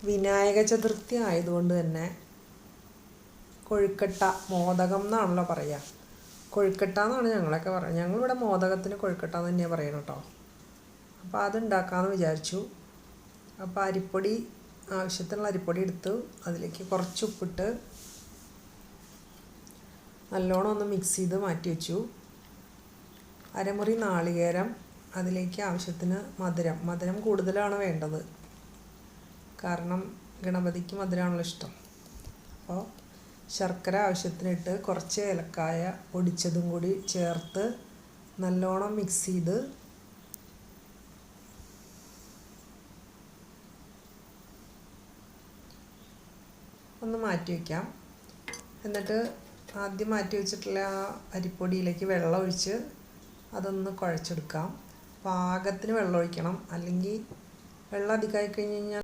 വിനായക ചതുർത്ഥി ആയതുകൊണ്ട് തന്നെ കൊഴുക്കട്ട, മോദകം എന്നാണല്ലോ പറയുക. കൊഴുക്കട്ട എന്നാണ് ഞങ്ങളൊക്കെ പറയുക. ഞങ്ങളിവിടെ മോദകത്തിന് കൊഴുക്കട്ട എന്ന് തന്നെയാണ് പറയണം കേട്ടോ. അപ്പോൾ അതുണ്ടാക്കാമെന്ന് വിചാരിച്ചു. അപ്പോൾ അരിപ്പൊടി, ആവശ്യത്തിനുള്ള അരിപ്പൊടി എടുത്തു. അതിലേക്ക് കുറച്ച് ഉപ്പിട്ട് നല്ലോണം ഒന്ന് മിക്സ് ചെയ്ത് മാറ്റി വെച്ചു. അരമുറി നാളികേരം, അതിലേക്ക് ആവശ്യത്തിന് മധുരം കൂടുതലാണ് വേണ്ടത്. കാരണം ഗണപതിക്ക് മധുരമാണല്ലോ ഇഷ്ടം. അപ്പോൾ ശർക്കര ആവശ്യത്തിനിട്ട് കുറച്ച് ഏലക്കായ പൊടിച്ചതും കൂടി ചേർത്ത് നല്ലോണം മിക്സ് ചെയ്ത് ഒന്ന് മാറ്റി വയ്ക്കാം. എന്നിട്ട് ആദ്യം മാറ്റി വെച്ചിട്ടുള്ള ആ അരിപ്പൊടിയിലേക്ക് വെള്ളം ഒഴിച്ച് അതൊന്ന് കുഴച്ചെടുക്കാം. പാകത്തിന് വെള്ളം ഒഴിക്കണം, അല്ലെങ്കിൽ വെള്ളം അധികമായി കഴിഞ്ഞ് കഴിഞ്ഞാൽ